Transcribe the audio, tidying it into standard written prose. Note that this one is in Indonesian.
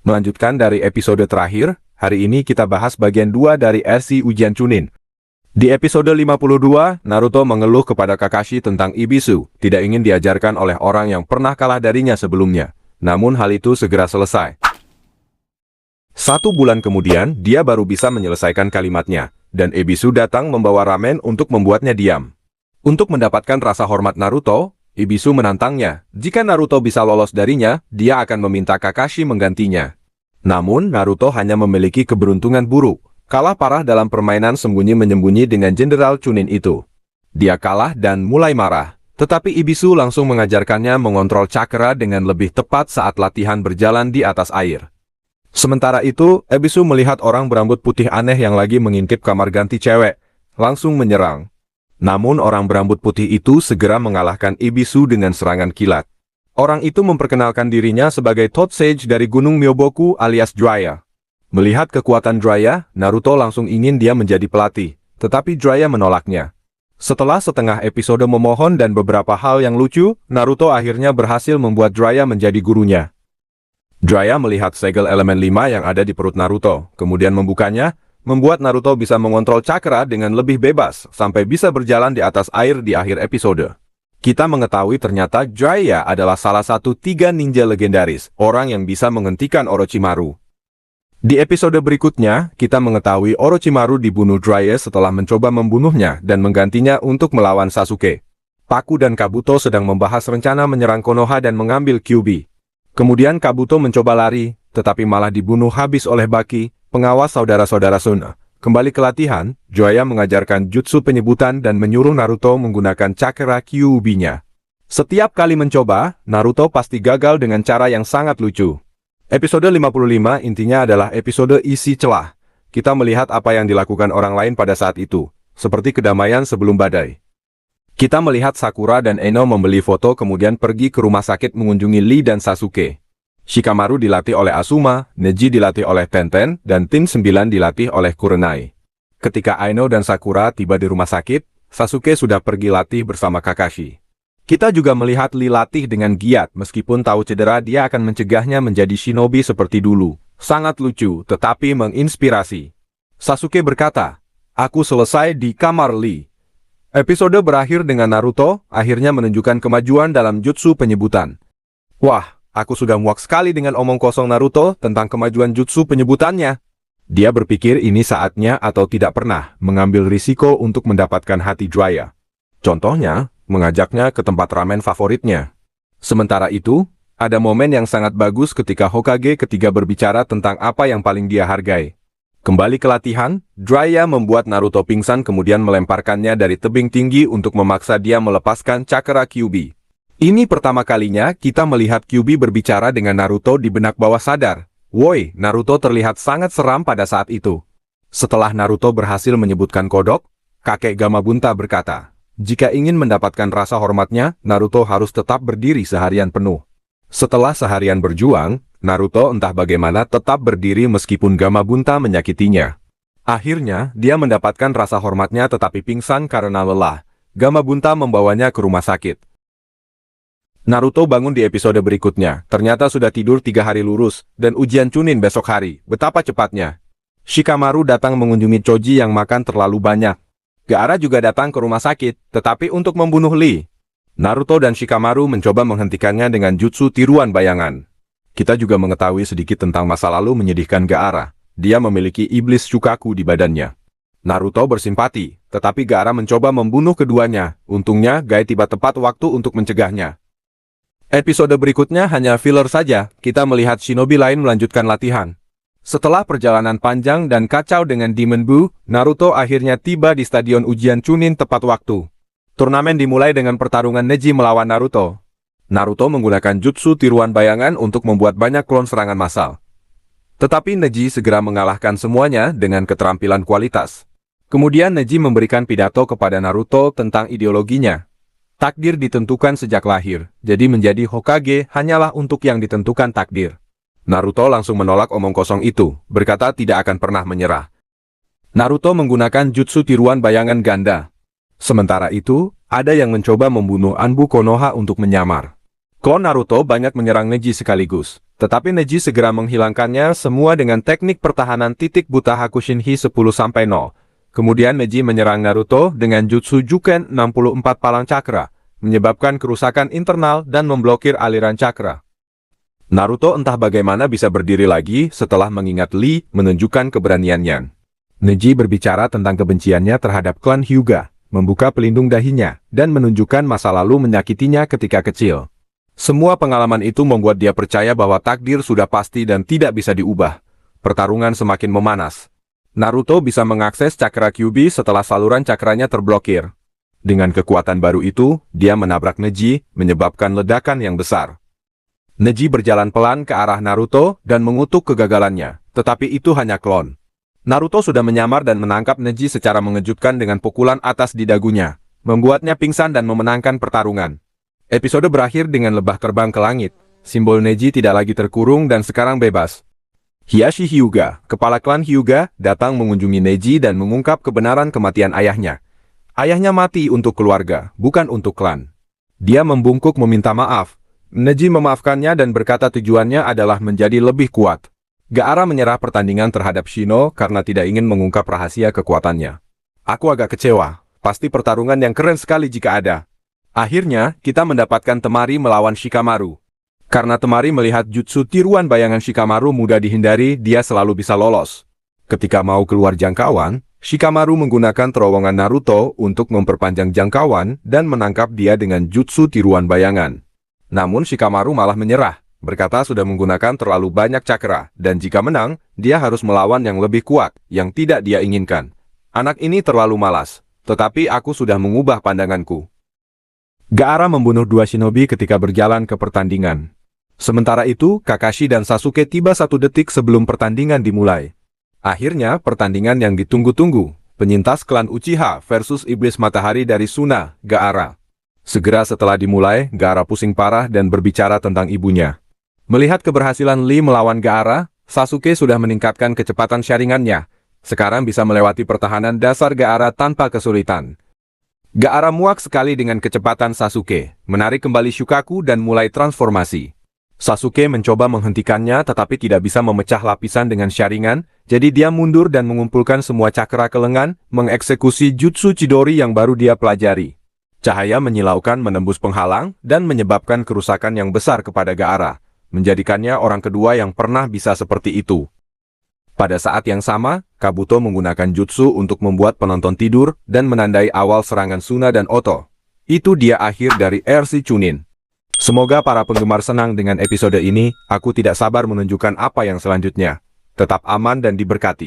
Melanjutkan dari episode terakhir, hari ini kita bahas bagian 2 dari RC Ujian Chunin. Di episode 52, Naruto mengeluh kepada Kakashi tentang Ibisu, tidak ingin diajarkan oleh orang yang pernah kalah darinya sebelumnya. Namun hal itu segera selesai. 1 bulan kemudian, dia baru bisa menyelesaikan kalimatnya, dan Ibisu datang membawa ramen untuk membuatnya diam. Untuk mendapatkan rasa hormat Naruto, Ibisu menantangnya. Jika Naruto bisa lolos darinya, dia akan meminta Kakashi menggantinya. Namun, Naruto hanya memiliki keberuntungan buruk. Kalah parah dalam permainan sembunyi-menyembunyi dengan Jenderal Chunin itu. Dia kalah dan mulai marah. Tetapi Ibisu langsung mengajarkannya mengontrol cakra dengan lebih tepat saat latihan berjalan di atas air. Sementara itu, Ibisu melihat orang berambut putih aneh yang lagi mengintip kamar ganti cewek. Langsung menyerang. Namun orang berambut putih itu segera mengalahkan Ibisu dengan serangan kilat. Orang itu memperkenalkan dirinya sebagai Toad Sage dari Gunung Myoboku alias Jiraiya. Melihat kekuatan Jiraiya, Naruto langsung ingin dia menjadi pelatih, tetapi Jiraiya menolaknya. Setelah setengah episode memohon dan beberapa hal yang lucu, Naruto akhirnya berhasil membuat Jiraiya menjadi gurunya. Jiraiya melihat segel elemen 5 yang ada di perut Naruto, kemudian membukanya, membuat Naruto bisa mengontrol cakra dengan lebih bebas, sampai bisa berjalan di atas air di akhir episode. Kita mengetahui ternyata Jiraiya adalah salah satu 3 ninja legendaris, orang yang bisa menghentikan Orochimaru. Di episode berikutnya, kita mengetahui Orochimaru dibunuh Jiraiya setelah mencoba membunuhnya dan menggantinya untuk melawan Sasuke. Paku dan Kabuto sedang membahas rencana menyerang Konoha dan mengambil Kyuubi. Kemudian Kabuto mencoba lari, tetapi malah dibunuh habis oleh Baki, pengawas saudara-saudara Suna. Kembali ke latihan, Jiraiya mengajarkan jutsu penyebutan dan menyuruh Naruto menggunakan cakra Kyuubi-nya. Setiap kali mencoba, Naruto pasti gagal dengan cara yang sangat lucu. Episode 55 intinya adalah episode isi celah. Kita melihat apa yang dilakukan orang lain pada saat itu, seperti kedamaian sebelum badai. Kita melihat Sakura dan Ino membeli foto kemudian pergi ke rumah sakit mengunjungi Lee dan Sasuke. Shikamaru dilatih oleh Asuma, Neji dilatih oleh Tenten, dan tim 9 dilatih oleh Kurenai. Ketika Aino dan Sakura tiba di rumah sakit, Sasuke sudah pergi latih bersama Kakashi. Kita juga melihat Lee latih dengan giat, meskipun tahu cedera dia akan mencegahnya menjadi shinobi seperti dulu. Sangat lucu, tetapi menginspirasi. Sasuke berkata, "Aku selesai di kamar Lee." Episode berakhir dengan Naruto, akhirnya menunjukkan kemajuan dalam jutsu penyebutan. Wah, aku sudah muak sekali dengan omong kosong Naruto tentang kemajuan jutsu penyebutannya. Dia berpikir ini saatnya atau tidak pernah mengambil risiko untuk mendapatkan hati Jiraiya. Contohnya, mengajaknya ke tempat ramen favoritnya. Sementara itu, ada momen yang sangat bagus ketika Hokage ketiga berbicara tentang apa yang paling dia hargai. Kembali ke latihan, Jiraiya membuat Naruto pingsan kemudian melemparkannya dari tebing tinggi untuk memaksa dia melepaskan cakra Kyuubi. Ini pertama kalinya kita melihat Kyuubi berbicara dengan Naruto di benak bawah sadar. Woi, Naruto terlihat sangat seram pada saat itu. Setelah Naruto berhasil menyebutkan kodok, kakek Gamabunta berkata, jika ingin mendapatkan rasa hormatnya, Naruto harus tetap berdiri seharian penuh. Setelah seharian berjuang, Naruto entah bagaimana tetap berdiri meskipun Gamabunta menyakitinya. Akhirnya, dia mendapatkan rasa hormatnya tetapi pingsan karena lelah. Gamabunta membawanya ke rumah sakit. Naruto bangun di episode berikutnya, ternyata sudah tidur 3 hari lurus, dan ujian Chunin besok hari, betapa cepatnya. Shikamaru datang mengunjungi Choji yang makan terlalu banyak. Gaara juga datang ke rumah sakit, tetapi untuk membunuh Lee. Naruto dan Shikamaru mencoba menghentikannya dengan jutsu tiruan bayangan. Kita juga mengetahui sedikit tentang masa lalu menyedihkan Gaara. Dia memiliki iblis Shukaku di badannya. Naruto bersimpati, tetapi Gaara mencoba membunuh keduanya. Untungnya, Gai tiba tepat waktu untuk mencegahnya. Episode berikutnya hanya filler saja, kita melihat shinobi lain melanjutkan latihan. Setelah perjalanan panjang dan kacau dengan Demon Buu, Naruto akhirnya tiba di stadion ujian Chunin tepat waktu. Turnamen dimulai dengan pertarungan Neji melawan Naruto. Naruto menggunakan jutsu tiruan bayangan untuk membuat banyak klon serangan massal. Tetapi Neji segera mengalahkan semuanya dengan keterampilan kualitas. Kemudian Neji memberikan pidato kepada Naruto tentang ideologinya. Takdir ditentukan sejak lahir, jadi menjadi Hokage hanyalah untuk yang ditentukan takdir. Naruto langsung menolak omong kosong itu, berkata tidak akan pernah menyerah. Naruto menggunakan jutsu tiruan bayangan ganda. Sementara itu, ada yang mencoba membunuh Anbu Konoha untuk menyamar. Klon Naruto banyak menyerang Neji sekaligus. Tetapi Neji segera menghilangkannya semua dengan teknik pertahanan titik buta Hakushinhi 10-0. Kemudian Neji menyerang Naruto dengan Jutsu Juken 64 Palang Cakra, menyebabkan kerusakan internal dan memblokir aliran cakra. Naruto entah bagaimana bisa berdiri lagi setelah mengingat Lee menunjukkan keberaniannya. Neji berbicara tentang kebenciannya terhadap klan Hyuga, membuka pelindung dahinya, dan menunjukkan masa lalu menyakitinya ketika kecil. Semua pengalaman itu membuat dia percaya bahwa takdir sudah pasti dan tidak bisa diubah. Pertarungan semakin memanas. Naruto bisa mengakses cakra Kyuubi setelah saluran cakranya terblokir. Dengan kekuatan baru itu, dia menabrak Neji, menyebabkan ledakan yang besar. Neji berjalan pelan ke arah Naruto dan mengutuk kegagalannya, tetapi itu hanya klon. Naruto sudah menyamar dan menangkap Neji secara mengejutkan dengan pukulan atas di dagunya, membuatnya pingsan dan memenangkan pertarungan. Episode berakhir dengan lebah terbang ke langit. Simbol Neji tidak lagi terkurung dan sekarang bebas. Hiashi Hyuga, kepala klan Hyuga, datang mengunjungi Neji dan mengungkap kebenaran kematian ayahnya. Ayahnya mati untuk keluarga, bukan untuk klan. Dia membungkuk meminta maaf. Neji memaafkannya dan berkata tujuannya adalah menjadi lebih kuat. Gaara menyerah pertandingan terhadap Shino karena tidak ingin mengungkap rahasia kekuatannya. Aku agak kecewa, pasti pertarungan yang keren sekali jika ada. Akhirnya, kita mendapatkan Temari melawan Shikamaru. Karena Temari melihat jutsu tiruan bayangan Shikamaru mudah dihindari, dia selalu bisa lolos. Ketika mau keluar jangkauan, Shikamaru menggunakan terowongan Naruto untuk memperpanjang jangkauan dan menangkap dia dengan jutsu tiruan bayangan. Namun Shikamaru malah menyerah, berkata sudah menggunakan terlalu banyak cakra, dan jika menang, dia harus melawan yang lebih kuat, yang tidak dia inginkan. Anak ini terlalu malas, tetapi aku sudah mengubah pandanganku. Gaara membunuh dua shinobi ketika berjalan ke pertandingan. Sementara itu, Kakashi dan Sasuke tiba 1 detik sebelum pertandingan dimulai. Akhirnya, pertandingan yang ditunggu-tunggu, penyintas klan Uchiha versus iblis matahari dari Suna, Gaara. Segera setelah dimulai, Gaara pusing parah dan berbicara tentang ibunya. Melihat keberhasilan Lee melawan Gaara, Sasuke sudah meningkatkan kecepatan sharingannya. Sekarang bisa melewati pertahanan dasar Gaara tanpa kesulitan. Gaara muak sekali dengan kecepatan Sasuke, menarik kembali Shukaku dan mulai transformasi. Sasuke mencoba menghentikannya tetapi tidak bisa memecah lapisan dengan sharingan, jadi dia mundur dan mengumpulkan semua cakra ke lengan, mengeksekusi jutsu Chidori yang baru dia pelajari. Cahaya menyilaukan menembus penghalang dan menyebabkan kerusakan yang besar kepada Gaara, menjadikannya orang kedua yang pernah bisa seperti itu. Pada saat yang sama, Kabuto menggunakan jutsu untuk membuat penonton tidur dan menandai awal serangan Suna dan Oto. Itu dia akhir dari RC Chunin. Semoga para penggemar senang dengan episode ini, aku tidak sabar menunjukkan apa yang selanjutnya. Tetap aman dan diberkati.